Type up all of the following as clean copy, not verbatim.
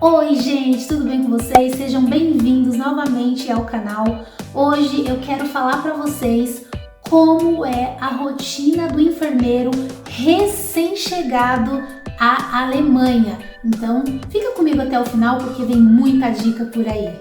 Oi gente, tudo bem com vocês? Sejam bem-vindos novamente ao canal. Hoje eu quero falar para vocês como é a rotina do enfermeiro recém-chegado à Alemanha. Então fica comigo até o final porque vem muita dica por aí.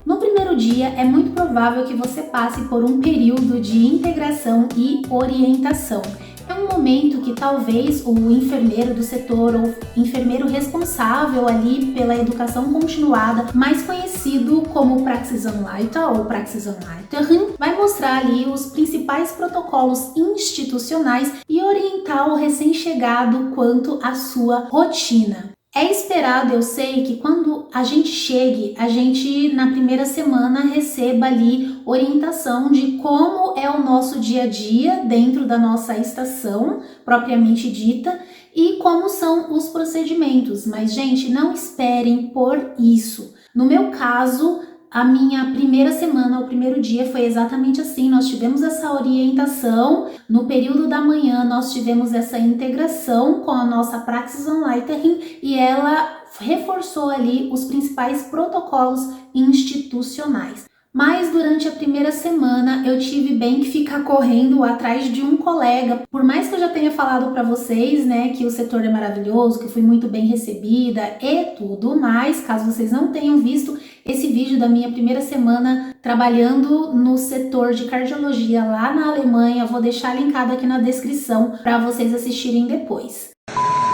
No primeiro dia é muito provável que você passe por um período de integração e orientação. É um momento que talvez o enfermeiro do setor ou enfermeiro responsável ali pela educação continuada, mais conhecido como Praxisanleiter ou Praxisanleiterin, vai mostrar ali os principais protocolos institucionais e orientar o recém-chegado quanto à sua rotina. É esperado, eu sei, que quando a gente chegue, a gente na primeira semana receba ali orientação de como é o nosso dia a dia dentro da nossa estação, propriamente dita, e como são os procedimentos. Mas, gente, não esperem por isso. No meu caso, a minha primeira semana, o primeiro dia foi exatamente assim, nós tivemos essa orientação, no período da manhã nós tivemos essa integração com a nossa Praxisanleiterin e ela reforçou ali os principais protocolos institucionais. Mas durante a primeira semana eu tive bem que ficar correndo atrás de um colega. Por mais que eu já tenha falado para vocês, né, que o setor é maravilhoso, que fui muito bem recebida e tudo mais, caso vocês não tenham visto esse vídeo da minha primeira semana trabalhando no setor de cardiologia lá na Alemanha, vou deixar linkado aqui na descrição para vocês assistirem depois.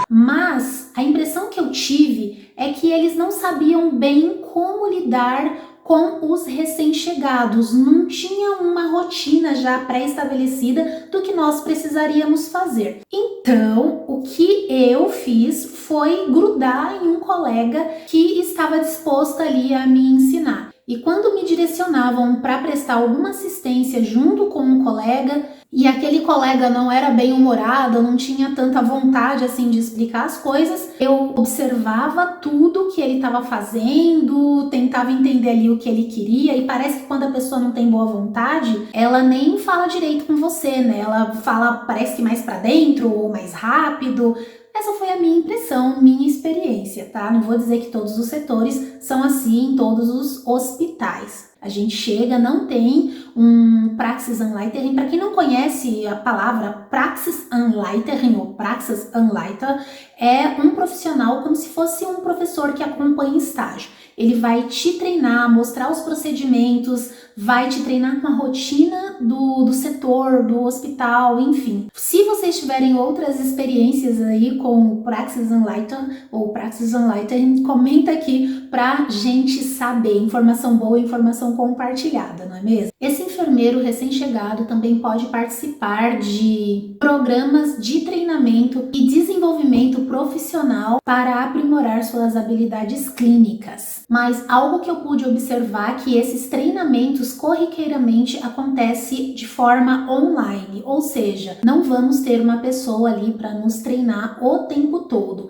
Mas a impressão que eu tive é que eles não sabiam bem como lidar com os recém-chegados, não tinha uma rotina já pré-estabelecida do que nós precisaríamos fazer. Então, o que eu fiz foi grudar em um colega que estava disposto ali a me ensinar. E quando me direcionavam para prestar alguma assistência junto com um colega, e aquele colega não era bem humorado, não tinha tanta vontade assim de explicar as coisas, eu observava tudo que ele estava fazendo, tentava entender ali o que ele queria, e parece que quando a pessoa não tem boa vontade, ela nem fala direito com você, né? Ela fala, parece que mais para dentro ou mais rápido. Essa foi a minha impressão, minha experiência, tá? Não vou dizer que todos os setores são assim em todos os hospitais. A gente chega, não tem um Praxisanleiterin. Para quem não conhece a palavra Praxisanleiterin ou Praxisanleiter, é um profissional como se fosse um professor que acompanha estágio. Ele vai te treinar, mostrar os procedimentos, vai te treinar com a rotina do setor, do hospital, enfim. Se vocês tiverem outras experiências aí com o Praxisanleiter ou Praxisanleiterin, comenta aqui pra gente saber. Informação boa, informação compartilhada, não é mesmo? Esse enfermeiro recém-chegado também pode participar de programas de treinamento e desenvolvimento profissional para aprimorar suas habilidades clínicas. Mas algo que eu pude observar é que esses treinamentos corriqueiramente acontecem de forma online, ou seja, não vamos ter uma pessoa ali para nos treinar o tempo todo.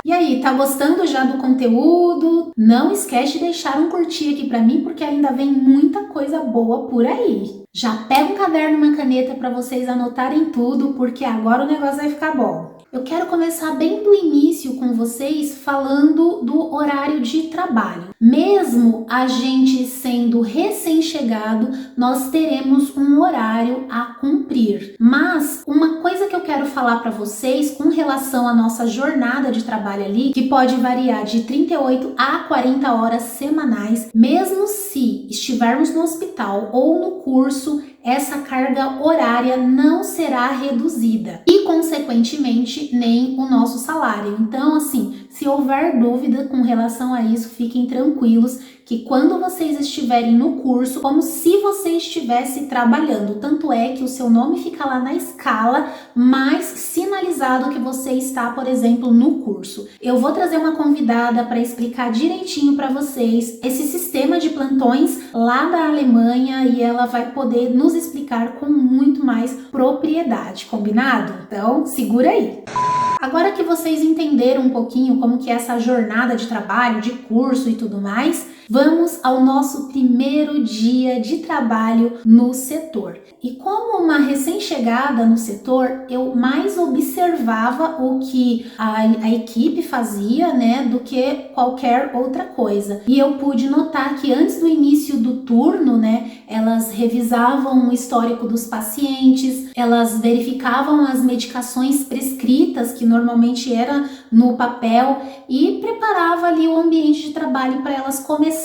E aí, tá gostando já do conteúdo? Não esquece de deixar um curtir aqui pra mim, porque ainda vem muita coisa boa por aí. Já pega um caderno e uma caneta para vocês anotarem tudo, porque agora o negócio vai ficar bom. Eu quero começar bem do início com vocês falando do horário de trabalho. Mesmo a gente sendo recém-chegado, nós teremos um horário a cumprir. Mas uma coisa que eu quero falar para vocês com relação à nossa jornada de trabalho ali, que pode variar de 38 a 40 horas semanais, mesmo se estivermos no hospital ou no curso, essa carga horária não será reduzida e, consequentemente, nem o nosso salário. Então, assim, se houver dúvida com relação a isso, fiquem tranquilos que quando vocês estiverem no curso, como se você estivesse trabalhando, tanto é que o seu nome fica lá na escala, mais sinalizado que você está, por exemplo, no curso. Eu vou trazer uma convidada para explicar direitinho para vocês esse sistema de plantões lá da Alemanha e ela vai poder nos explicar com muito mais propriedade, combinado? Então, segura aí! Agora que vocês entenderam um pouquinho como que é essa jornada de trabalho, de curso e tudo mais, Vamos ao nosso primeiro dia de trabalho no setor. E como uma recém-chegada no setor, eu mais observava o que a equipe fazia, né, do que qualquer outra coisa. E eu pude notar que antes do início do turno, né, elas revisavam o histórico dos pacientes, elas verificavam as medicações prescritas, que normalmente era no papel, e preparava ali o ambiente de trabalho para elas começarem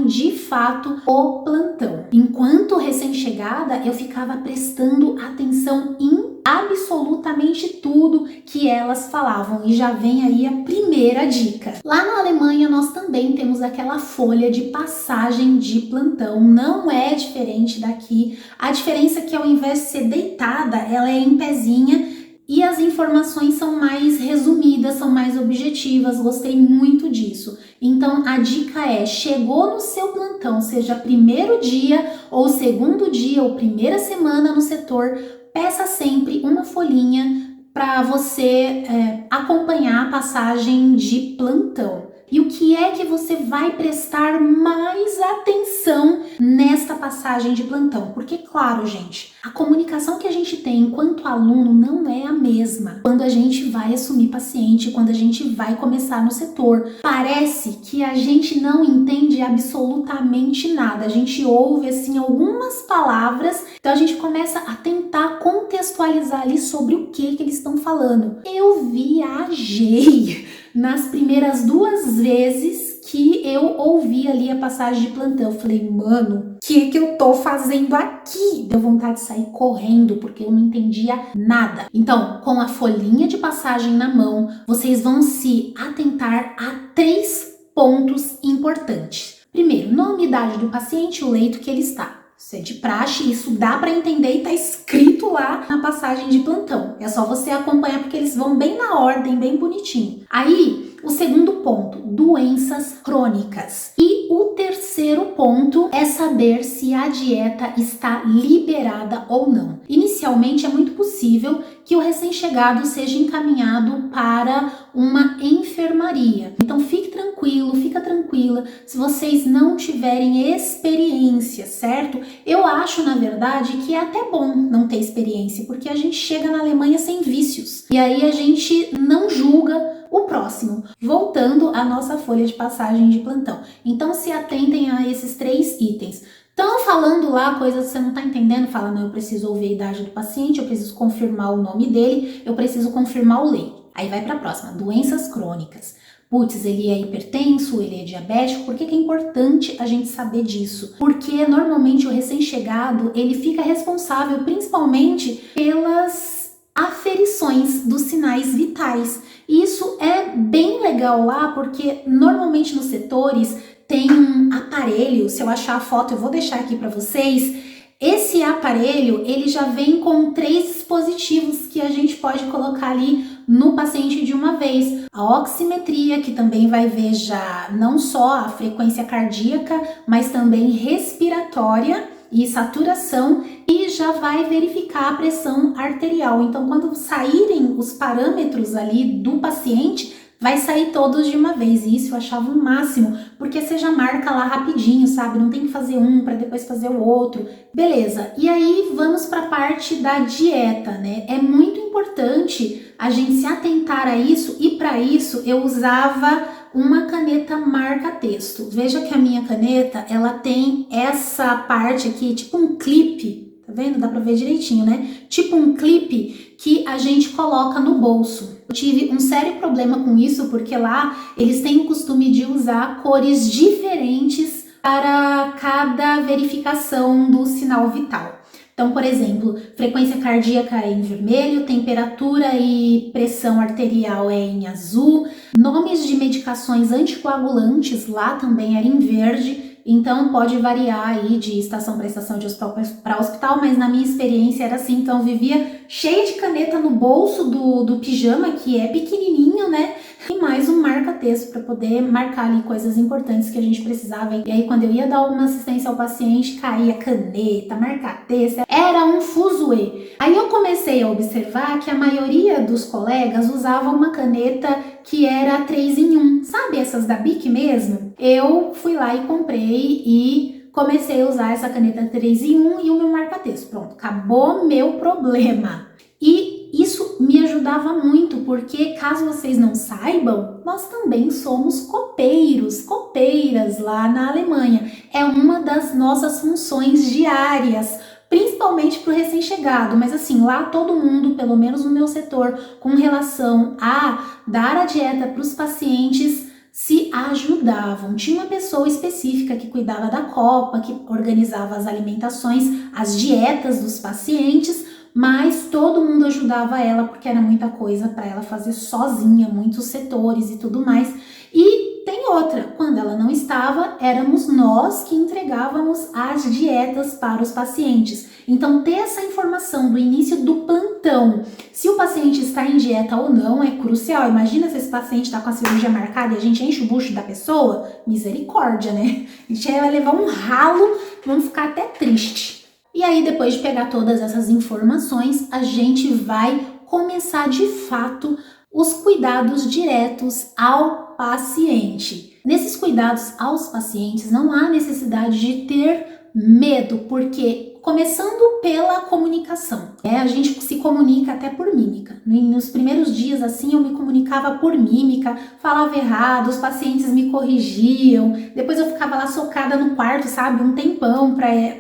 de fato o plantão. Enquanto recém-chegada, eu ficava prestando atenção em absolutamente tudo que elas falavam. E já vem aí a primeira dica. Lá na Alemanha nós também temos aquela folha de passagem de plantão, não é diferente daqui. A diferença é que ao invés de ser deitada, ela é em pezinha e as informações são mais resumidas, são mais objetivas. Gostei muito disso. Então a dica é: chegou no seu plantão, seja primeiro dia ou segundo dia ou primeira semana no setor, peça sempre uma folhinha para você acompanhar a passagem de plantão. E o que é que você vai prestar mais atenção nesta passagem de plantão? Porque, claro, gente, a comunicação que a gente tem enquanto aluno não é a mesma quando a gente vai assumir paciente, quando a gente vai começar no setor. Parece que a gente não entende absolutamente nada. A gente ouve, assim, algumas palavras, então a gente começa a tentar contextualizar ali sobre o que eles estão falando. Eu viajei nas primeiras 2 vezes que eu ouvi ali a passagem de plantão. Eu falei, mano, o que eu tô fazendo aqui? Deu vontade de sair correndo, porque eu não entendia nada. Então, com a folhinha de passagem na mão, vocês vão se atentar a 3 pontos importantes. Primeiro, nome e idade do paciente, o leito que ele está. Isso é de praxe, isso dá para entender e tá escrito lá na passagem de plantão. É só você acompanhar porque eles vão bem na ordem, bem bonitinho. Aí, o segundo ponto, doenças crônicas. E o terceiro ponto é saber se a dieta está liberada ou não. Inicialmente é muito possível que o recém-chegado seja encaminhado para uma enfermaria. Então fique tranquilo, fica tranquila se vocês não tiverem experiência, certo? Eu acho, na verdade, que é até bom não ter experiência, porque a gente chega na Alemanha sem vícios. E aí a gente não julga o próximo. Voltando à nossa folha de passagem de plantão. Então se atentem a esses 3 itens. Estão falando lá coisas que você não está entendendo, fala, não, eu preciso ouvir a idade do paciente, eu preciso confirmar o nome dele, eu preciso confirmar o leito. Aí vai para a próxima, doenças crônicas. Putz, ele é hipertenso, ele é diabético, por que é importante a gente saber disso? Porque normalmente o recém-chegado, ele fica responsável principalmente pelas aferições dos sinais vitais. E isso é bem legal lá, porque normalmente nos setores tem um aparelho, se eu achar a foto eu vou deixar aqui para vocês. Esse aparelho, ele já vem com 3 dispositivos que a gente pode colocar ali no paciente de uma vez. A oximetria, que também vai ver já não só a frequência cardíaca, mas também respiratória e saturação, e já vai verificar a pressão arterial. Então, quando saírem os parâmetros ali do paciente, vai sair todos de uma vez, e isso eu achava o máximo, porque você já marca lá rapidinho, sabe? Não tem que fazer um para depois fazer o outro. Beleza, e aí vamos para a parte da dieta, né? É muito importante a gente se atentar a isso, e para isso eu usava uma caneta marca-texto. Veja que a minha caneta, ela tem essa parte aqui, tipo um clipe, tá vendo? Dá pra ver direitinho, né? Tipo um clipe que a gente coloca no bolso. Eu tive um sério problema com isso, porque lá eles têm o costume de usar cores diferentes para cada verificação do sinal vital. Então, por exemplo, frequência cardíaca é em vermelho, temperatura e pressão arterial é em azul, nomes de medicações anticoagulantes lá também era em verde. Então pode variar aí de estação para estação, de hospital para hospital, mas na minha experiência era assim. Então eu vivia cheia de caneta no bolso do pijama, que é pequenininho, né? e mais um marca-texto para poder marcar ali coisas importantes que a gente precisava. E aí, quando eu ia dar uma assistência ao paciente, caía caneta, marca-texto, era um fuzuê. Aí eu comecei a observar que a maioria dos colegas usava uma caneta que era 3 em 1, sabe essas da Bic mesmo? Eu fui lá e comprei e comecei a usar essa caneta 3 em 1 e o meu marca-texto. Pronto, acabou meu problema. E isso me ajudava muito, porque caso vocês não saibam, nós também somos copeiros, copeiras lá na Alemanha. É uma das nossas funções diárias, principalmente para o recém-chegado, mas assim, lá todo mundo, pelo menos no meu setor, com relação a dar a dieta para os pacientes, se ajudavam. Tinha uma pessoa específica que cuidava da copa, que organizava as alimentações, as dietas dos pacientes, mas todo mundo ajudava ela porque era muita coisa para ela fazer sozinha, muitos setores e tudo mais. E tem outra, quando ela não estava, éramos nós que entregávamos as dietas para os pacientes. Então, ter essa informação do início do plantão, se o paciente está em dieta ou não, é crucial. Imagina se esse paciente está com a cirurgia marcada e a gente enche o bucho da pessoa, misericórdia, né? A gente vai levar um ralo, vamos ficar até triste. E aí, depois de pegar todas essas informações, a gente vai começar de fato os cuidados diretos ao paciente. Nesses cuidados aos pacientes, não há necessidade de ter medo, porque começando pela comunicação, a gente se comunica até por mímica. Nos primeiros dias, assim, eu me comunicava por mímica, falava errado, os pacientes me corrigiam, depois eu ficava lá socada no quarto, sabe, um tempão,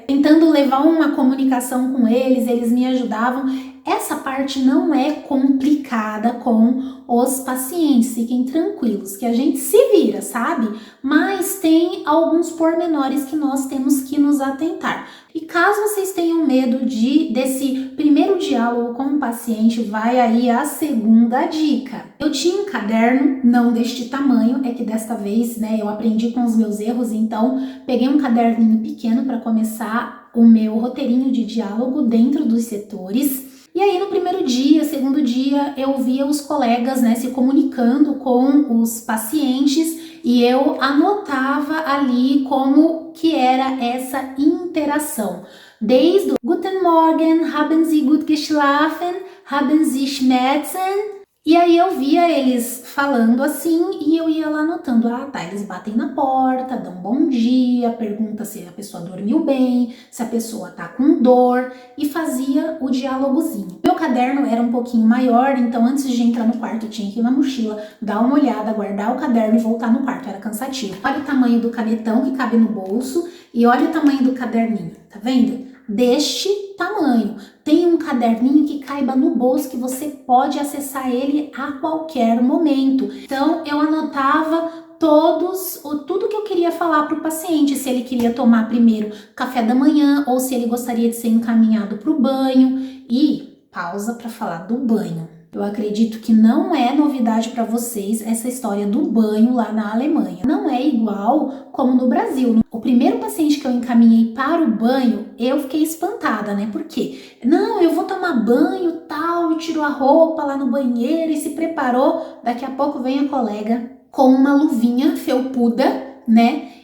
tentando levar uma comunicação com eles, eles me ajudavam. Essa parte não é complicada com os pacientes, fiquem tranquilos, que a gente se vira, sabe? Mas tem alguns pormenores que nós temos que nos atentar. E caso vocês tenham medo desse primeiro diálogo com o paciente, vai aí a segunda dica. Eu tinha um caderno, não deste tamanho, é que desta vez, eu aprendi com os meus erros, então peguei um caderninho pequeno para começar o meu roteirinho de diálogo dentro dos setores. E aí no primeiro dia, segundo dia, eu via os colegas, se comunicando com os pacientes e eu anotava ali como que era essa interação. Desde o Guten Morgen, haben Sie gut geschlafen, haben Sie Schmerzen? E aí eu via eles falando assim e eu ia lá anotando, eles batem na porta, dão bom dia, pergunta se a pessoa dormiu bem, se a pessoa tá com dor e fazia o diálogozinho. Meu caderno era um pouquinho maior, então antes de entrar no quarto eu tinha que ir na mochila, dar uma olhada, guardar o caderno e voltar no quarto, era cansativo. Olha o tamanho do canetão que cabe no bolso e olha o tamanho do caderninho, tá vendo? Deste tamanho. Tem um caderninho que caiba no bolso que você pode acessar ele a qualquer momento. Então eu anotava tudo que eu queria falar para o paciente, se ele queria tomar primeiro café da manhã ou se ele gostaria de ser encaminhado para o banho. E pausa para falar do banho. Eu acredito que não é novidade para vocês essa história do banho lá na Alemanha. Não é igual como no Brasil. O primeiro paciente que eu encaminhei para o banho, eu fiquei espantada, Por quê? Não, eu vou tomar banho, tal, e tirou a roupa lá no banheiro e se preparou. Daqui a pouco vem a colega com uma luvinha felpuda,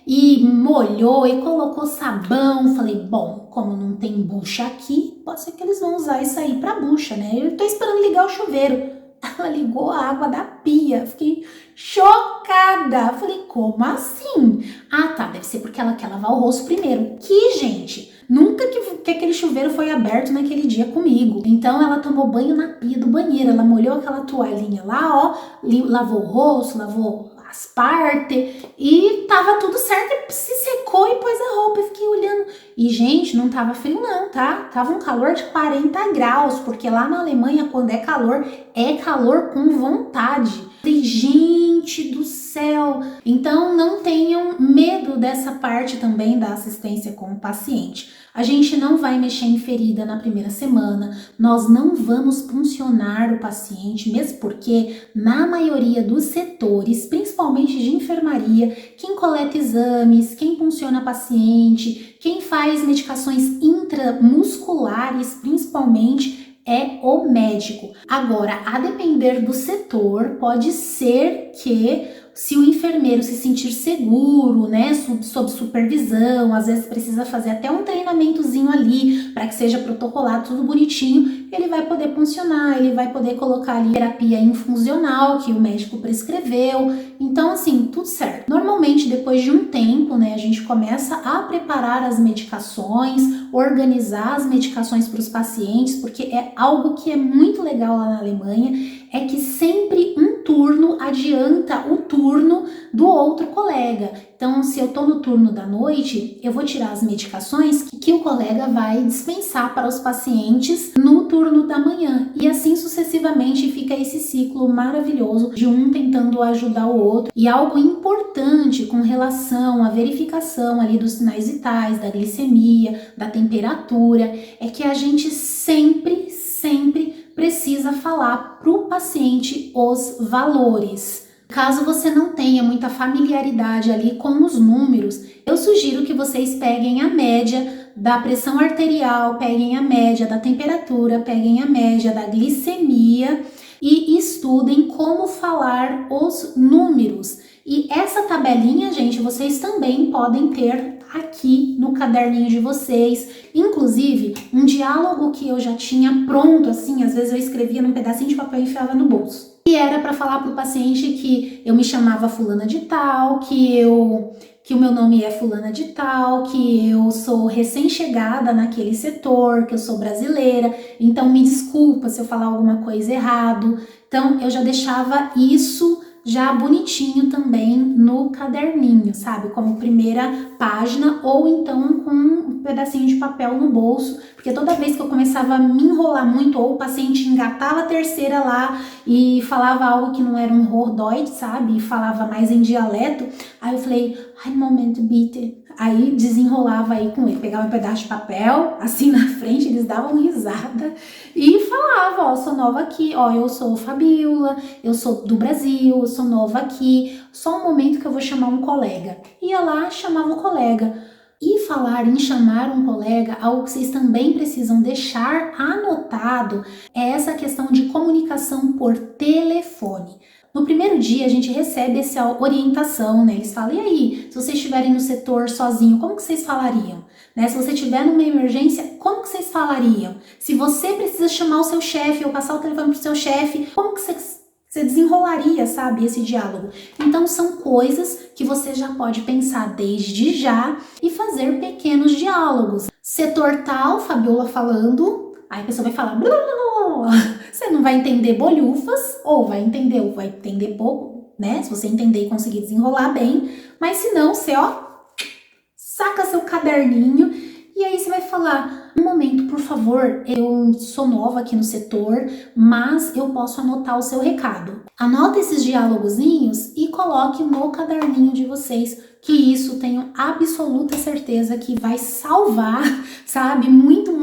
e molhou e colocou sabão. Falei, bom, como não tem bucha aqui, pode ser que eles vão usar isso aí pra bucha, Eu tô esperando ligar o chuveiro. Ela ligou a água da pia. Fiquei chocada. Falei, como assim? Deve ser porque ela quer lavar o rosto primeiro. Que, gente, nunca que aquele chuveiro foi aberto naquele dia comigo. Então ela tomou banho na pia do banheiro. Ela molhou aquela toalhinha lá, lavou o rosto, lavou as partes e tava tudo certo, se secou e pôs a roupa. Eu fiquei olhando e, gente, não tava frio não, tá? Tava um calor de 40 graus, porque lá na Alemanha, quando é calor com vontade. Falei, gente do céu! Então não tenham medo dessa parte também da assistência com o paciente. A gente não vai mexer em ferida na primeira semana, nós não vamos puncionar o paciente, mesmo porque na maioria dos setores, principalmente de enfermaria, quem coleta exames, quem punciona paciente, quem faz medicações intramusculares, principalmente, é o médico. Agora, a depender do setor, pode ser que se o enfermeiro se sentir seguro, né, sob supervisão, às vezes precisa fazer até um treinamentozinho ali para que seja protocolado tudo bonitinho, ele vai poder funcionar, ele vai poder colocar ali terapia infusional que o médico prescreveu. Então, assim, tudo certo. Normalmente, depois de um tempo, né, a gente começa a preparar as medicações, organizar as medicações para os pacientes, porque é algo que é muito legal lá na Alemanha, é que sempre um turno adianta o turno do outro colega. Então, se eu tô no turno da noite, eu vou tirar as medicações que o colega vai dispensar para os pacientes no turno da manhã. E assim sucessivamente fica esse ciclo maravilhoso de um tentando ajudar o outro. E algo importante com relação à verificação ali dos sinais vitais, da glicemia, da temperatura, é que a gente sempre precisa falar para o paciente os valores. Caso você não tenha muita familiaridade ali com os números, eu sugiro que vocês peguem a média da pressão arterial, peguem a média da temperatura, peguem a média da glicemia e estudem como falar os números. E essa tabelinha, gente, vocês também podem ter aqui no caderninho de vocês. Inclusive, um diálogo que eu já tinha pronto, assim, às vezes eu escrevia num pedacinho de papel e enfiava no bolso. E era para falar para o paciente que eu me chamava fulana de tal, que o meu nome é fulana de tal, que eu sou recém-chegada naquele setor, que eu sou brasileira, então me desculpa se eu falar alguma coisa errado. Então, eu já deixava isso já bonitinho também no caderninho, sabe? Como primeira página ou então com um pedacinho de papel no bolso, porque toda vez que eu começava a me enrolar muito ou o paciente engatava a terceira lá e falava algo que não era um Hochdeutsch, sabe? E falava mais em dialeto, aí eu falei, ein Moment bitte. Aí desenrolava aí com ele, pegava um pedaço de papel, assim na frente, eles davam risada e falava, ó, sou nova aqui, ó, eu sou Fabiola, eu sou do Brasil, eu sou nova aqui, só um momento que eu vou chamar um colega. Ia lá, chamava o colega. E falar em chamar um colega, algo que vocês também precisam deixar anotado, é essa questão de comunicação por telefone. No primeiro dia a gente recebe essa orientação, né? Eles falam, e aí, se vocês estiverem no setor sozinho, como que vocês falariam? Né? Se você estiver numa emergência, como que vocês falariam? Se você precisa chamar o seu chefe ou passar o telefone para o seu chefe, como que você desenrolaria, sabe, esse diálogo? Então são coisas que você já pode pensar desde já e fazer pequenos diálogos. Setor tal, Fabiola falando, aí a pessoa vai falar, blá, blá, blá. Você não vai entender bolhufas, ou vai entender pouco, né? Se você entender e conseguir desenrolar bem, mas se não, você, ó, saca seu caderninho e aí você vai falar, um momento, por favor, eu sou nova aqui no setor, mas eu posso anotar o seu recado. Anota esses diálogozinhos e coloque no caderninho de vocês, que isso tenho absoluta certeza que vai salvar, sabe, muito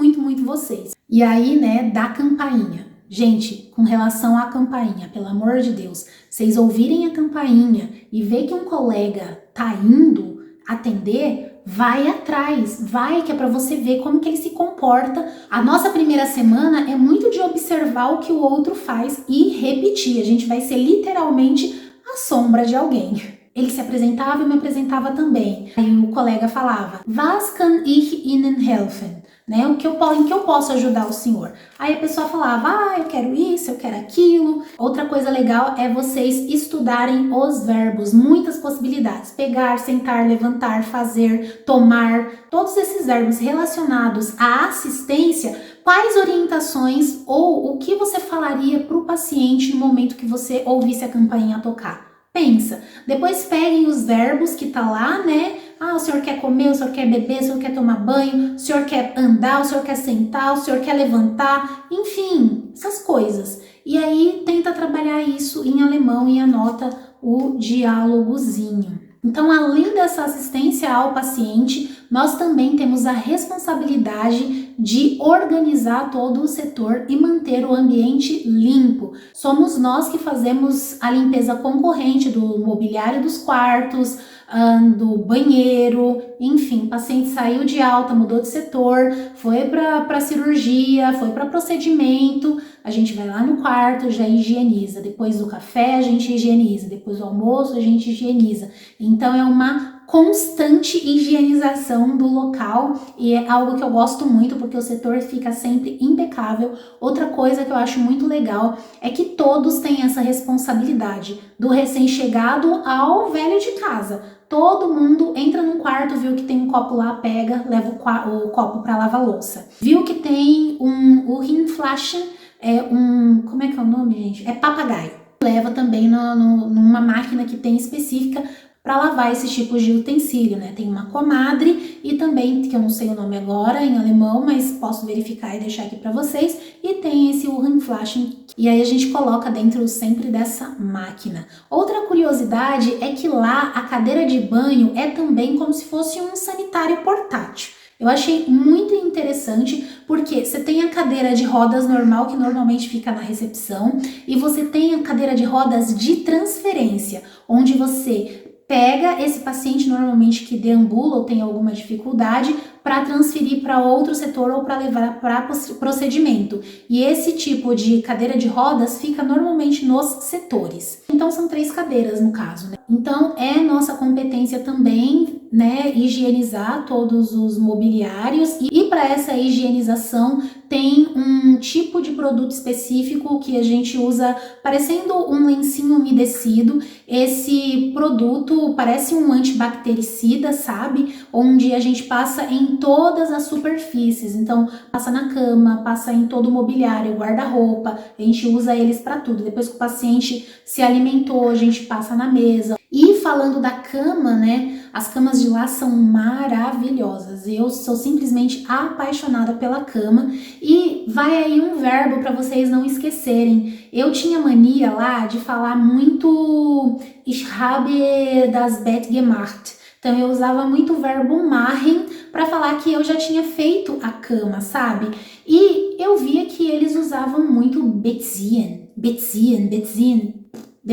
vocês. E aí, né, da campainha. Gente, com relação à campainha, pelo amor de Deus, vocês ouvirem a campainha e ver que um colega tá indo atender, vai atrás, vai, que é para você ver como que ele se comporta. A nossa primeira semana é muito de observar o que o outro faz e repetir. A gente vai ser literalmente a sombra de alguém. Ele se apresentava e me apresentava também. Aí o colega falava, Was kann ich Ihnen helfen? Né? Em que eu posso ajudar o senhor? Aí a pessoa falava, eu quero isso, eu quero aquilo. Outra coisa legal é vocês estudarem os verbos, muitas possibilidades. Pegar, sentar, levantar, fazer, tomar, todos esses verbos relacionados à assistência, quais orientações ou o que você falaria para o paciente no momento que você ouvisse a campainha tocar. Pensa, depois peguem os verbos que tá lá, né? O senhor quer comer, o senhor quer beber, o senhor quer tomar banho, o senhor quer andar, o senhor quer sentar, o senhor quer levantar, enfim, essas coisas. E aí tenta trabalhar isso em alemão e anota o diálogozinho. Então, além dessa assistência ao paciente, nós também temos a responsabilidade de organizar todo o setor e manter o ambiente limpo. Somos nós que fazemos a limpeza concorrente do mobiliário dos quartos, do banheiro, enfim, o paciente saiu de alta, mudou de setor, foi para cirurgia, foi para procedimento, a gente vai lá no quarto, já higieniza, depois do café a gente higieniza, depois do almoço a gente higieniza. Então é uma constante higienização do local e é algo que eu gosto muito porque o setor fica sempre impecável. Outra coisa que eu acho muito legal é que todos têm essa responsabilidade, do recém-chegado ao velho de casa. Todo mundo entra num quarto, viu que tem um copo lá, pega, leva o copo para lavar louça. Viu que tem o Rinflaschen, como é que é o nome, gente? É papagaio. Leva também numa máquina que tem específica para lavar esses tipos de utensílio, né? Tem uma comadre e também, que eu não sei o nome agora em alemão, mas posso verificar e deixar aqui para vocês, e tem esse Uhrenflaschen, e aí a gente coloca dentro sempre dessa máquina. Outra curiosidade é que lá a cadeira de banho é também como se fosse um sanitário portátil. Eu achei muito interessante porque você tem a cadeira de rodas normal, que normalmente fica na recepção, e você tem a cadeira de rodas de transferência, onde você pega esse paciente normalmente que deambula ou tem alguma dificuldade para transferir para outro setor ou para levar para procedimento. E esse tipo de cadeira de rodas fica normalmente nos setores. Então são 3 cadeiras no caso, né? Então é nossa competência também, né, higienizar todos os mobiliários e para essa higienização tem um tipo de produto específico que a gente usa parecendo um lencinho umedecido. Esse produto parece um antibactericida, sabe? Onde a gente passa em todas as superfícies. Então, passa na cama, passa em todo o mobiliário, guarda-roupa. A gente usa eles para tudo. Depois que o paciente se alimentou, a gente passa na mesa. E falando da cama, né? As camas de lá são maravilhosas. Eu sou simplesmente apaixonada pela cama. E vai aí um verbo para vocês não esquecerem. Eu tinha mania lá de falar muito Ich habe das Bett gemacht. Então eu usava muito o verbo machen para falar que eu já tinha feito a cama, sabe? E eu via que eles usavam muito beziehen.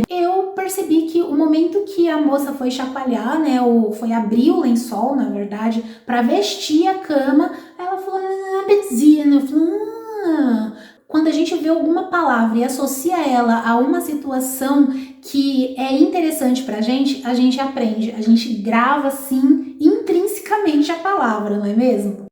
Eu percebi que o momento que a moça foi chacoalhar, né, ou foi abrir o lençol, na verdade, para vestir a cama, ela falou, beziehen. Eu falei, Quando a gente vê alguma palavra e associa ela a uma situação que é interessante pra gente aprende, a gente grava assim intrinsecamente a palavra, não é mesmo?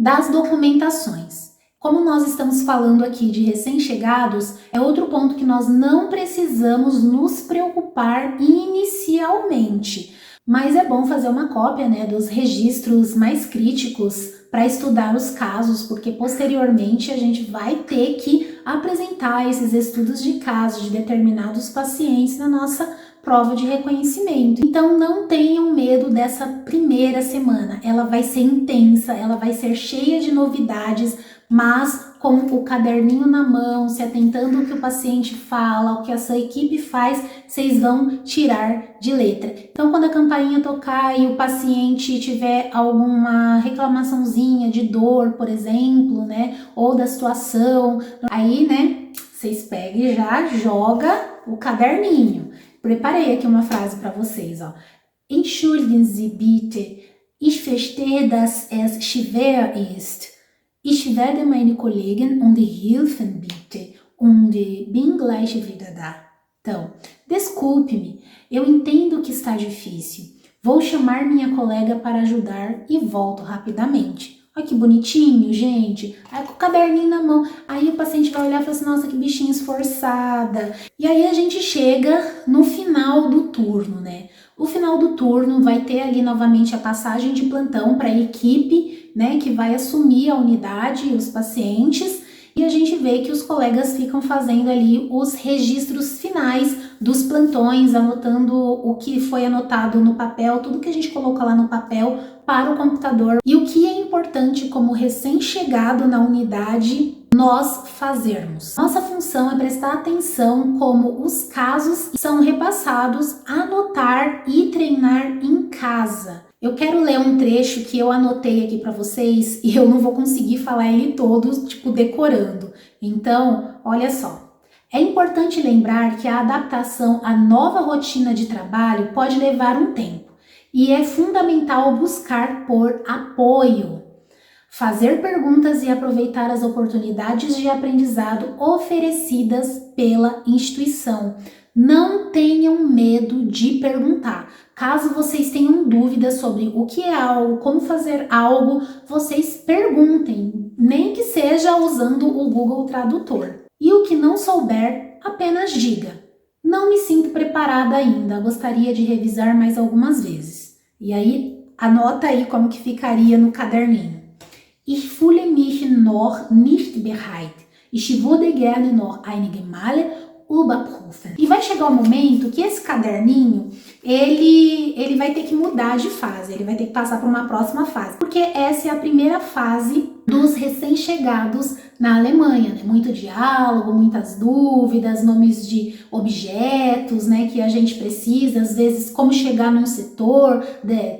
Das documentações. Como nós estamos falando aqui de recém-chegados, é outro ponto que nós não precisamos nos preocupar inicialmente. Mas é bom fazer uma cópia, né, dos registros mais críticos para estudar os casos, porque posteriormente a gente vai ter que apresentar esses estudos de casos de determinados pacientes na nossa prova de reconhecimento. Então não tenham medo dessa primeira semana, ela vai ser intensa, ela vai ser cheia de novidades, mas com o caderninho na mão, se atentando ao que o paciente fala, o que a sua equipe faz, vocês vão tirar de letra. Então, quando a campainha tocar e o paciente tiver alguma reclamaçãozinha de dor, por exemplo, né, ou da situação, aí, né, vocês pegam e já joga o caderninho. Preparei aqui uma frase para vocês, ó. Entschuldigen Sie bitte, ich verstehe, dass es schwer ist. Ich werde meine Kollegen um die Hilfen bitte und bin gleich wieder da. Então, desculpe-me, eu entendo que está difícil. Vou chamar minha colega para ajudar e volto rapidamente. Olha que bonitinho, gente. Aí com o caderninho na mão. Aí o paciente vai olhar e fala assim, nossa, que bichinha esforçada. E aí a gente chega no final do turno, né? O final do turno vai ter ali novamente a passagem de plantão para a equipe, né, que vai assumir a unidade e os pacientes. E a gente vê que os colegas ficam fazendo ali os registros finais dos plantões, anotando o que foi anotado no papel, tudo que a gente colocou lá no papel para o computador. E o que é importante como recém-chegado na unidade nós fazermos. Nossa função é prestar atenção como os casos são repassados, anotar e treinar em casa. Eu quero ler um trecho que eu anotei aqui para vocês e eu não vou conseguir falar ele todo, tipo, decorando. Então, olha só. É importante lembrar que a adaptação à nova rotina de trabalho pode levar um tempo. e é fundamental buscar por apoio. Fazer perguntas e aproveitar as oportunidades de aprendizado oferecidas pela instituição. Não tenham medo de perguntar. Caso vocês tenham dúvidas sobre o que é algo, como fazer algo, vocês perguntem, nem que seja usando o Google Tradutor. E o que não souber, apenas diga: não me sinto preparada ainda, gostaria de revisar mais algumas vezes. E aí, anota aí como que ficaria no caderninho. Ich fühle mich noch nicht bereit. Ich würde gerne noch einige Male überprüfen. E vai chegar um momento que esse caderninho, ele vai ter que mudar de fase, ele vai ter que passar para uma próxima fase, porque essa é a primeira fase dos recém-chegados na Alemanha, né? Muito diálogo, muitas dúvidas, nomes de objetos, né, que a gente precisa, às vezes como chegar num setor,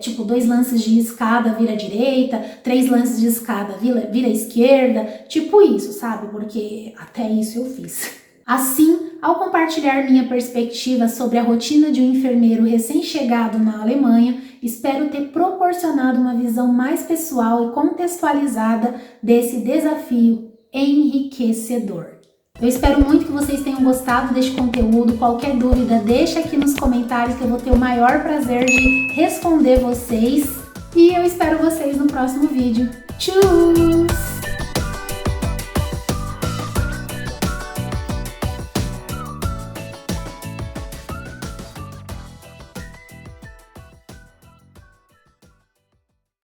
tipo 2 lances de escada vira à direita, 3 lances de escada vira à esquerda, tipo isso, sabe? Porque até isso eu fiz. Assim, ao compartilhar minha perspectiva sobre a rotina de um enfermeiro recém-chegado na Alemanha, espero ter proporcionado uma visão mais pessoal e contextualizada desse desafio enriquecedor. Eu espero muito que vocês tenham gostado deste conteúdo. Qualquer dúvida, deixa aqui nos comentários que eu vou ter o maior prazer de responder vocês. E eu espero vocês no próximo vídeo. Tchau!